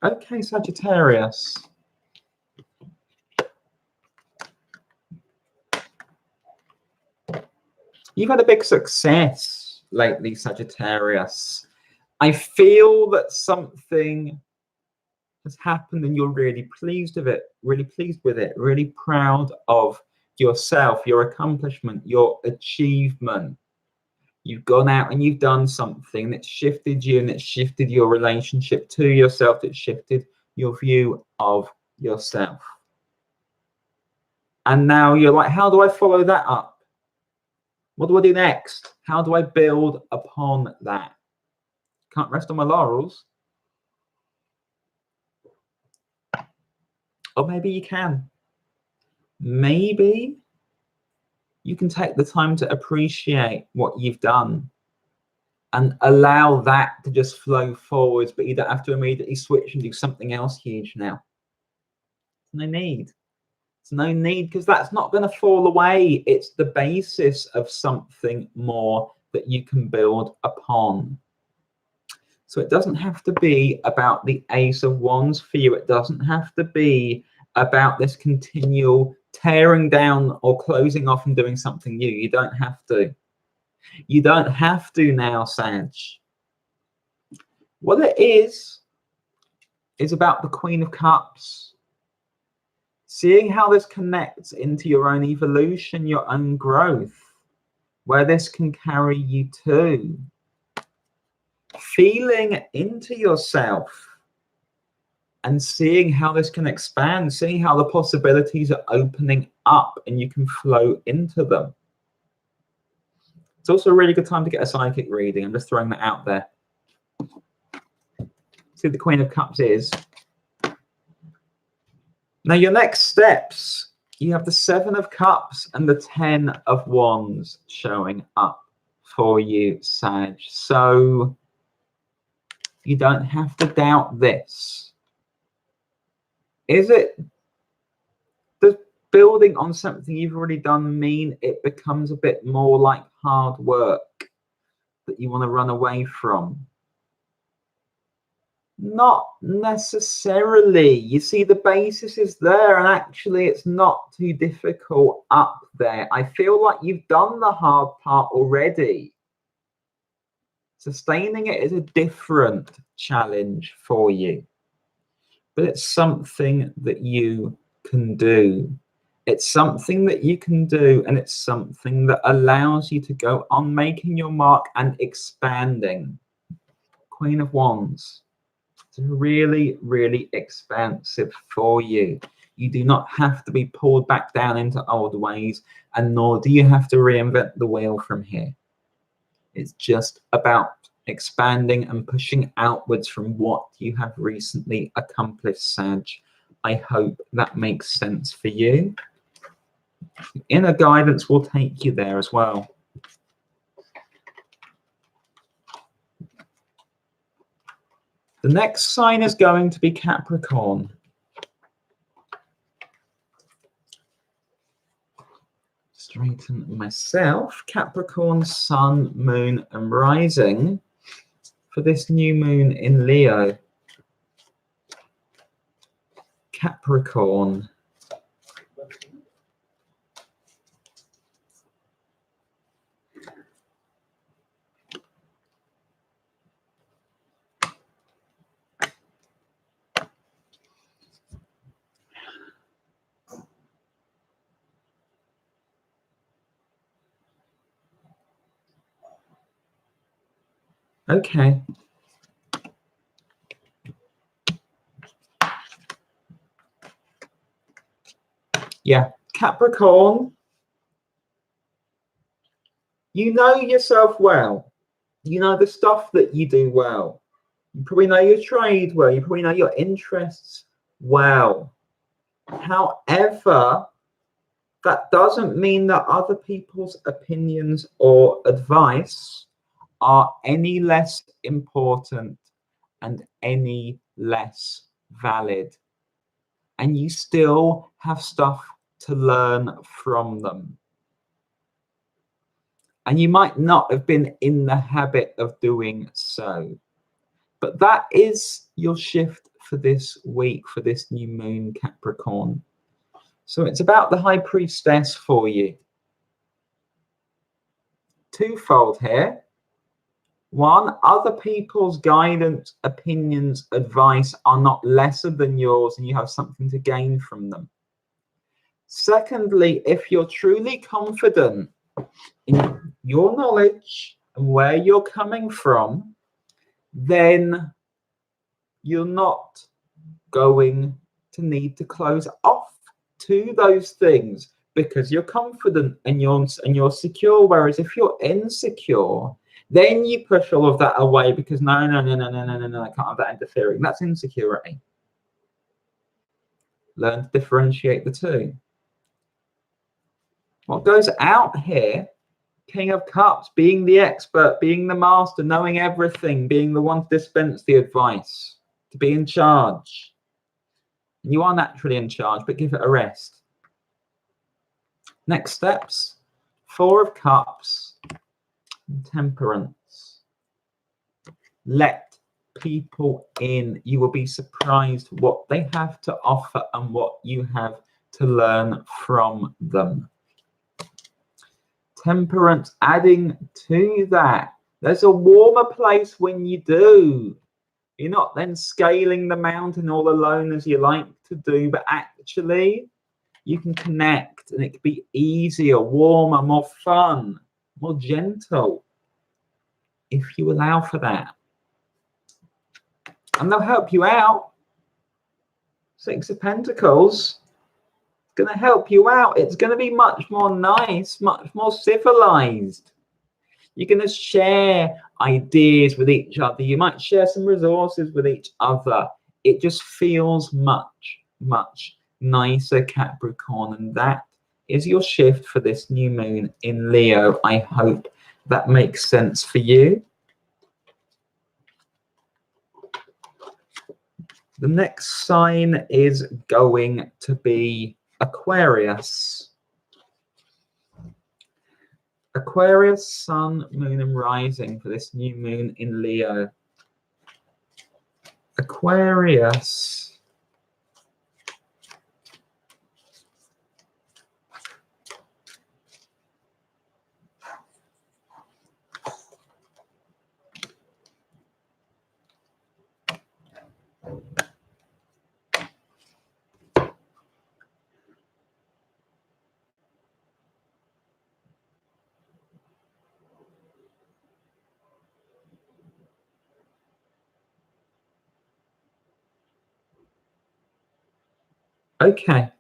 Okay, Sagittarius. You've had a big success lately, Sagittarius. I feel that something has happened and you're really pleased with it, really proud of yourself, your accomplishment, your achievement. You've gone out and you've done something that shifted you and it shifted your relationship to yourself. It shifted your view of yourself. And now you're like, how do I follow that up? What do I do next? How do I build upon that? Can't rest on my laurels. Or maybe you can. Maybe you can take the time to appreciate what you've done and allow that to just flow forwards, but you don't have to immediately switch and do something else huge now. No need. It's no need because that's not going to fall away. It's the basis of something more that you can build upon. So it doesn't have to be about the Ace of Wands for you. It doesn't have to be about this continual tearing down or closing off and doing something new. You don't have to. You don't have to now, Sag. What it is about the Queen of Cups. Seeing how this connects into your own evolution, your own growth, where this can carry you to. Feeling into yourself and seeing how this can expand, seeing how the possibilities are opening up and you can flow into them. It's also a really good time to get a psychic reading. I'm just throwing that out there. See what the Queen of Cups is. Now your next steps, you have the Seven of Cups and the Ten of Wands showing up for you, Sag. So you don't have to doubt this. Does building on something you've already done mean it becomes a bit more like hard work that you want to run away from? Not necessarily. You see, the basis is there and actually it's not too difficult up there. I feel like you've done the hard part already. Sustaining it is a different challenge for you, but it's something that you can do. It's something that you can do, and it's something that allows you to go on making your mark and expanding. Queen of Wands. It's really, really expansive for you. You do not have to be pulled back down into old ways, and nor do you have to reinvent the wheel from here. It's just about expanding and pushing outwards from what you have recently accomplished, Sag. I hope that makes sense for you. Inner guidance will take you there as well. The next sign is going to be Capricorn. Straighten myself. Capricorn, Sun, Moon, and Rising for this new moon in Leo. Capricorn. Okay. Yeah, Capricorn, you know yourself well. You know the stuff that you do well. You probably know your trade well. You probably know your interests well. However, that doesn't mean that other people's opinions or advice are any less important and any less valid. And you still have stuff to learn from them. And you might not have been in the habit of doing so. But that is your shift for this week, for this new moon, Capricorn. So it's about the High Priestess for you. Twofold here. One, other people's guidance, opinions, advice are not lesser than yours, and you have something to gain from them. Secondly, if you're truly confident in your knowledge and where you're coming from, then you're not going to need to close off to those things because you're confident and you're secure. Whereas if you're insecure, then you push all of that away because no, I can't have that interfering. That's insecurity. Learn to differentiate the two. What goes out here, King of Cups, being the expert, being the master, knowing everything, being the one to dispense the advice, to be in charge. You are naturally in charge, but give it a rest. Next steps, Four of Cups, Temperance. Let people in. You will be surprised what they have to offer and what you have to learn from them. Temperance, adding to that, there's a warmer place when you do. You're not then scaling the mountain all alone as you like to do, but actually you can connect and it can be easier, warmer, more fun, more gentle if you allow for that. And they'll help you out. Six of Pentacles. Going to help you out. It's going to be much more nice, much more civilized. You're going to share ideas with each other. You might share some resources with each other. It just feels much, much nicer, Capricorn. And that is your shift for this new moon in Leo. I hope that makes sense for you. The next sign is going to be Aquarius. Aquarius, Sun, Moon, and Rising for this new moon in Leo. Aquarius. Okay.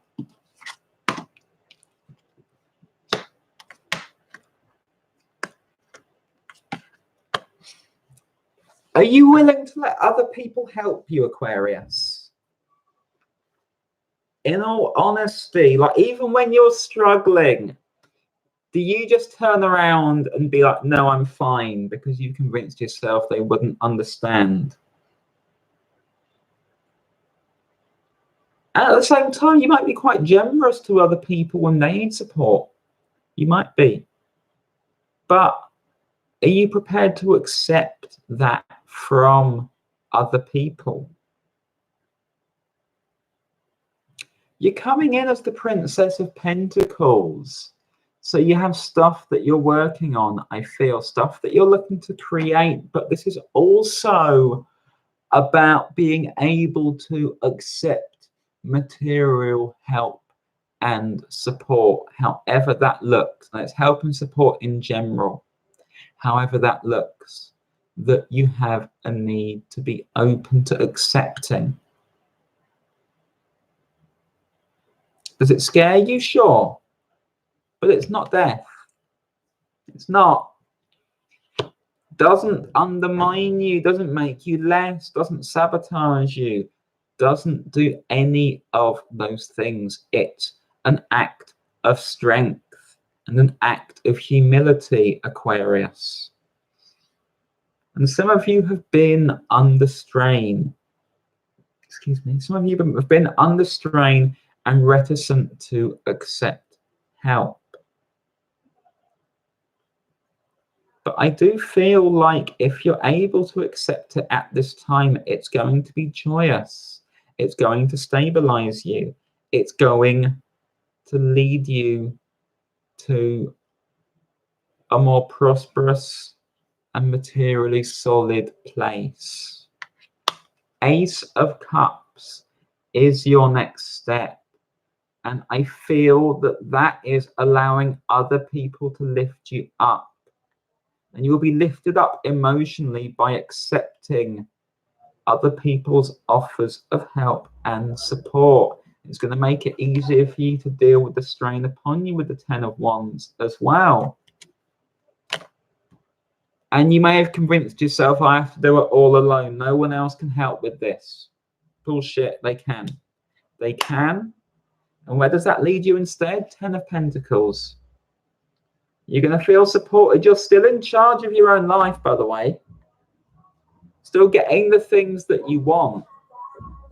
Are you willing to let other people help you, Aquarius? In all honesty, like even when you're struggling, do you just turn around and be like, no, I'm fine, because you convinced yourself they wouldn't understand? At the same time, you might be quite generous to other people when they need support. You might be. But are you prepared to accept that from other people? You're coming in as the Princess of Pentacles. So you have stuff that you're working on, I feel, stuff that you're looking to create. But this is also about being able to accept material help and support, however that looks. And it's help and support in general, however that looks, that you have a need to be open to accepting. Does it scare you? Sure. But it's not death. It's not. Doesn't undermine you, doesn't make you less, doesn't sabotage you, doesn't do any of those things. It's an act of strength and an act of humility, Aquarius. And some of you have been under strain. Excuse me. Some of you have been under strain and reticent to accept help. But I do feel like if you're able to accept it at this time, it's going to be joyous. It's going to stabilize you. It's going to lead you to a more prosperous and materially solid place. Ace of Cups is your next step. And I feel that that is allowing other people to lift you up. And you will be lifted up emotionally by accepting other people's offers of help and support. It's going to make it easier for you to deal with the strain upon you with the Ten of Wands as well. And you may have convinced yourself, I have to do it all alone. No one else can help with this. Bullshit, they can. They can. And where does that lead you instead? Ten of Pentacles. You're going to feel supported. You're still in charge of your own life, by the way. Still getting the things that you want.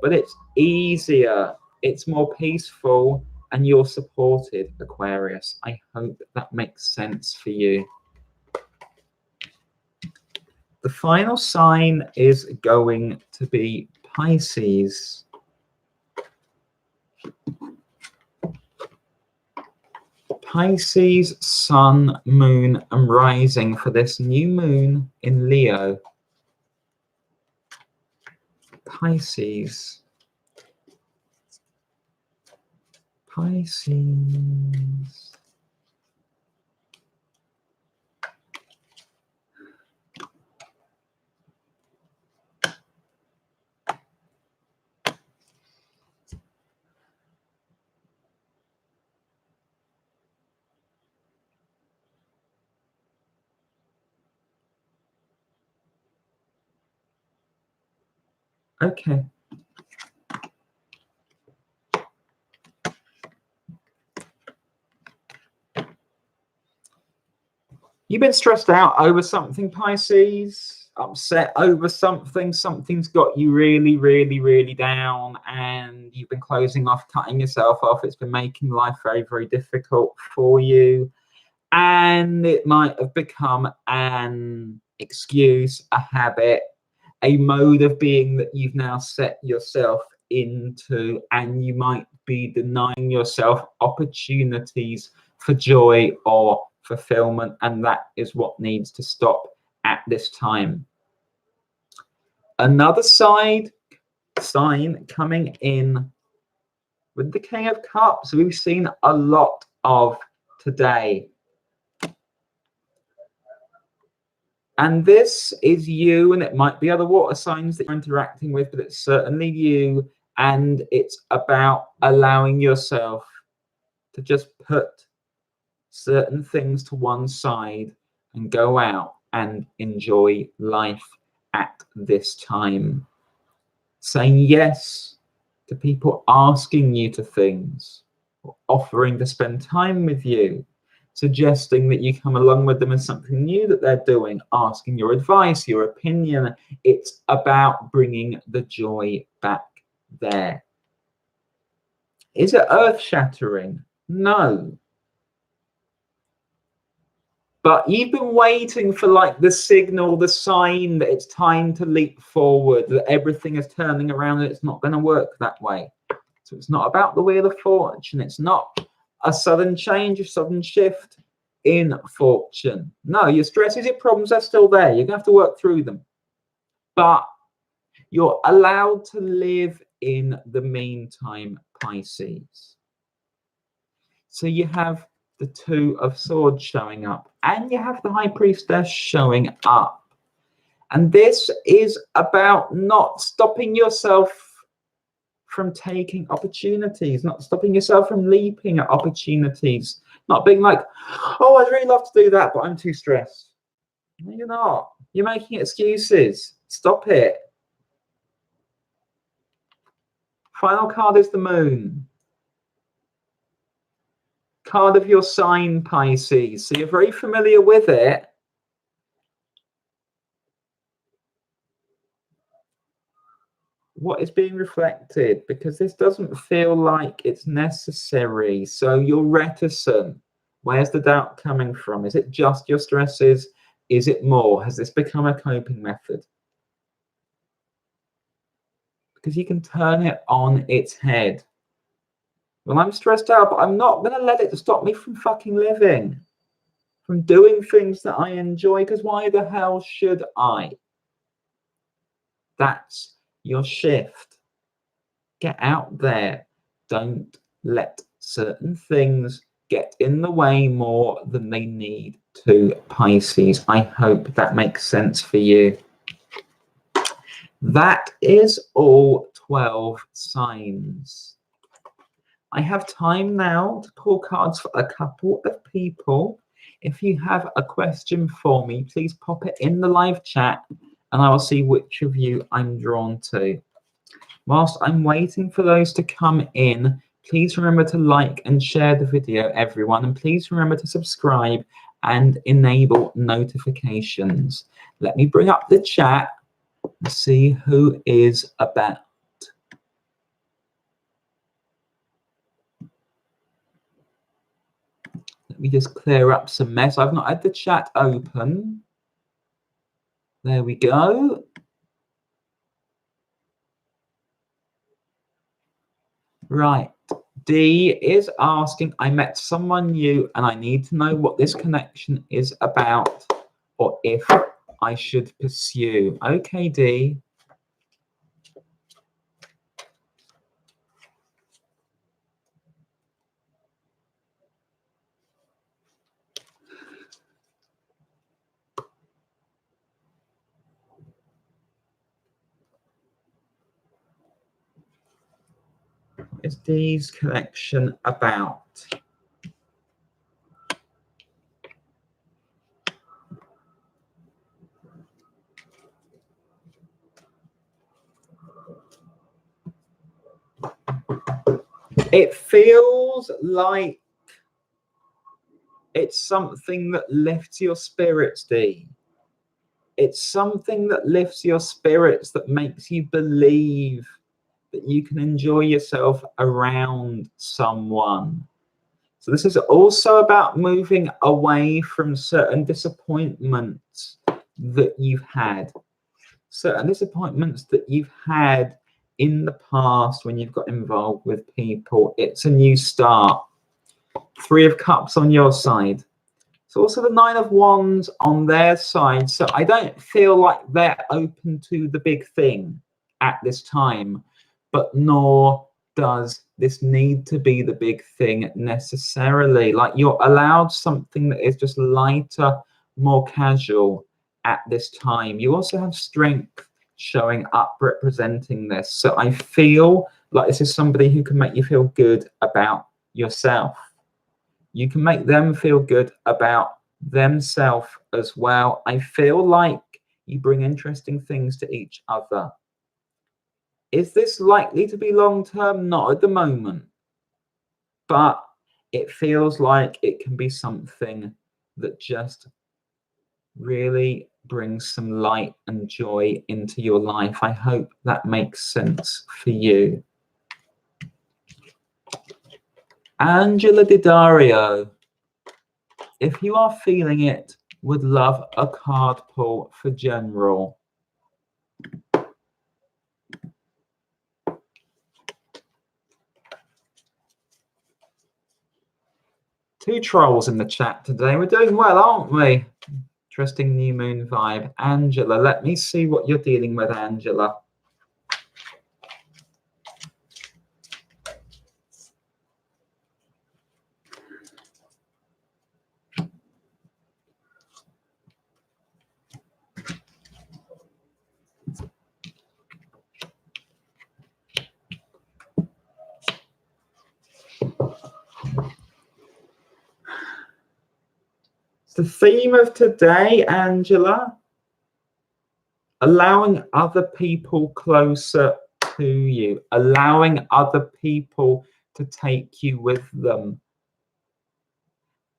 But it's easier. It's more peaceful. And you're supported, Aquarius. I hope that makes sense for you. The final sign is going to be Pisces. Pisces, sun, moon, and rising for this new moon in Leo. Pisces. Pisces. Okay. You've been stressed out over something, Pisces, upset over something. Something's got you really, really, really down, and you've been closing off, cutting yourself off. It's been making life very, very difficult for you. And it might have become an excuse, a habit, a mode of being that you've now set yourself into, and you might be denying yourself opportunities for joy or fulfillment, and that is what needs to stop at this time. Another sign coming in with the King of Cups, we've seen a lot of today. And this is you, and it might be other water signs that you're interacting with, but it's certainly you. And it's about allowing yourself to just put certain things to one side and go out and enjoy life at this time. Saying yes to people asking you to things, or offering to spend time with you, suggesting that you come along with them in something new that they're doing, asking your advice, your opinion. It's about bringing the joy back there. Is it earth-shattering? No. But you've been waiting for like the signal, the sign that it's time to leap forward, that everything is turning around and it's not going to work that way. So it's not about the Wheel of Fortune. It's not a sudden change, a sudden shift in fortune. No, your stresses, your problems are still there. You're going to have to work through them. But you're allowed to live in the meantime, Pisces. So you have the Two of Swords showing up, and you have the High Priestess showing up. And this is about not stopping yourself from taking opportunities, not stopping yourself from leaping at opportunities, not being like, oh, I'd really love to do that, but I'm too stressed. No, you're not. You're making excuses. Stop it. Final card is the Moon. Card of your sign, Pisces. So you're very familiar with it. What is being reflected? Because this doesn't feel like it's necessary. So you're reticent. Where's the doubt coming from? Is it just your stresses? Is it more? Has this become a coping method? Because you can turn it on its head. Well, I'm stressed out, but I'm not going to let it stop me from fucking living, from doing things that I enjoy, because why the hell should I? That's your shift. Get out there. Don't let certain things get in the way more than they need to, Pisces. I hope that makes sense for you. That is all 12 signs. I have time now to pull cards for a couple of people. If you have a question for me, please pop it in the live chat and I will see which of you I'm drawn to. Whilst I'm waiting for those to come in, please remember to like and share the video, everyone, and please remember to subscribe and enable notifications. Let me bring up the chat and see who is about. Let me just clear up some mess. I've not had the chat open. There we go. Right. D is asking, I met someone new and I need to know what this connection is about or if I should pursue. Okay, D. What is D's connection about? It feels like it's something that lifts your spirits, D. It's something that lifts your spirits, that makes you believe that you can enjoy yourself around someone. So this is also about moving away from certain disappointments that you've had. Certain disappointments that you've had in the past when you've got involved with people. It's a new start. 3 of Cups on your side. It's also the 9 of Wands on their side. So I don't feel like they're open to the big thing at this time, but nor does this need to be the big thing necessarily. Like, you're allowed something that is just lighter, more casual at this time. You also have Strength showing up representing this. So I feel like this is somebody who can make you feel good about yourself. You can make them feel good about themselves as well. I feel like you bring interesting things to each other. Is this likely to be long-term? Not at the moment. But it feels like it can be something that just really brings some light and joy into your life. I hope that makes sense for you. Angela Didario, if you are feeling it, would love a card pull for general. Two trolls in the chat today. We're doing well, aren't we? Interesting new moon vibe. Angela, let me see what you're dealing with, Angela. The theme of today, Angela, allowing other people closer to you, allowing other people to take you with them.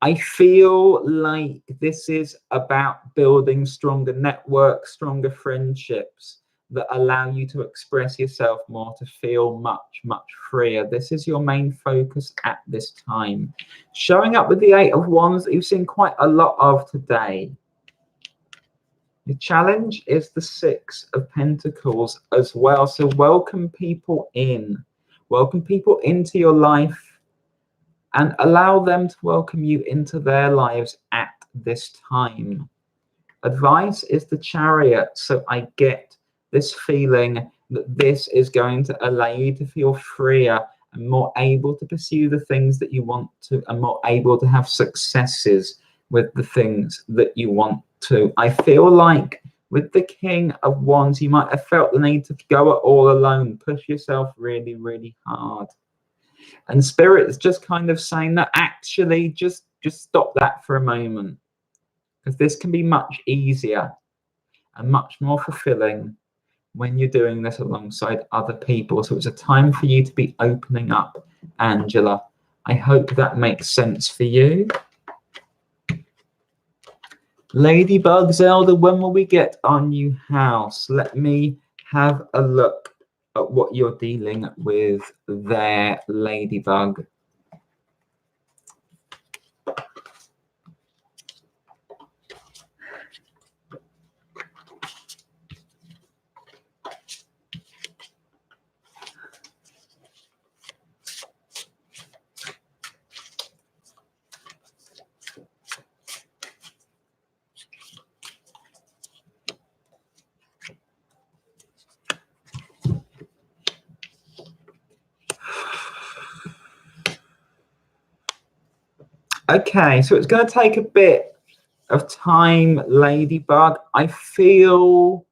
I feel like this is about building stronger networks, stronger friendships that allow you to express yourself more, to feel much, much freer. This is your main focus at this time. Showing up with the Eight of Wands that you've seen quite a lot of today. The challenge is the Six of Pentacles as well. So welcome people in. Welcome people into your life and allow them to welcome you into their lives at this time. Advice is the Chariot. So I get this feeling that this is going to allow you to feel freer and more able to pursue the things that you want to, and more able to have successes with the things that you want to. I feel like with the King of Wands, you might have felt the need to go it all alone, push yourself really, really hard. And Spirit is just kind of saying that actually just stop that for a moment, because this can be much easier and much more fulfilling when you're doing this alongside other people. So it's a time for you to be opening up, Angela. I hope that makes sense for you. Ladybug, Zelda, when will we get our new house? Let me have a look at what you're dealing with there, Ladybug. Okay, so it's going to take a bit of time, Ladybug. I feel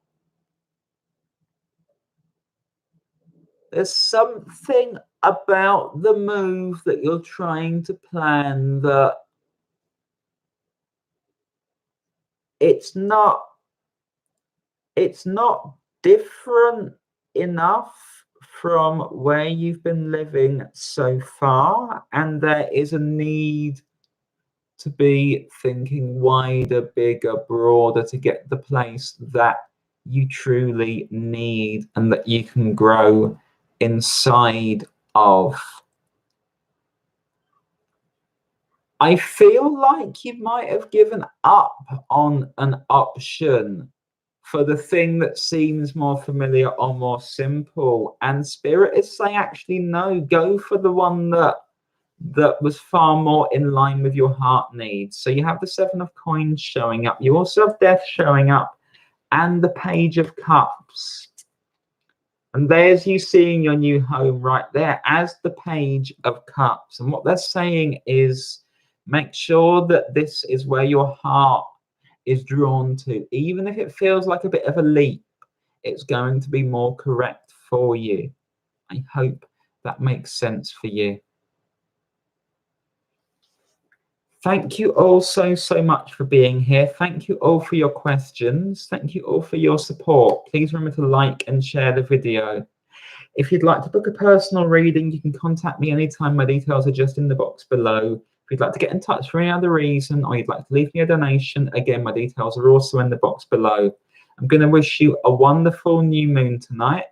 there's something about the move that you're trying to plan that it's not different enough from where you've been living so far, and there is a need to be thinking wider, bigger, broader to get the place that you truly need and that you can grow inside of. I feel like you might have given up on an option for the thing that seems more familiar or more simple, and Spirit is saying actually no, go for the one that was far more in line with your heart needs. So you have the Seven of Coins showing up, you also have Death showing up, and the Page of Cups. And there's you seeing your new home right there as the Page of Cups. And what they're saying is make sure that this is where your heart is drawn to. Even if it feels like a bit of a leap, it's going to be more correct for you. I hope that makes sense for you. Thank you all so much for being here. Thank you all for your questions. Thank you all for your support. Please remember to like and share the video. If you'd like to book a personal reading, you can contact me anytime. My details are just in the box below. If you'd like to get in touch for any other reason, or you'd like to leave me a donation, again, my details are also in the box below. I'm going to wish you a wonderful new moon tonight.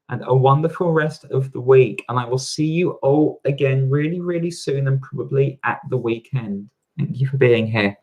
and a wonderful rest of the week. And I will see you all again really, really soon, and probably at the weekend. Thank you for being here.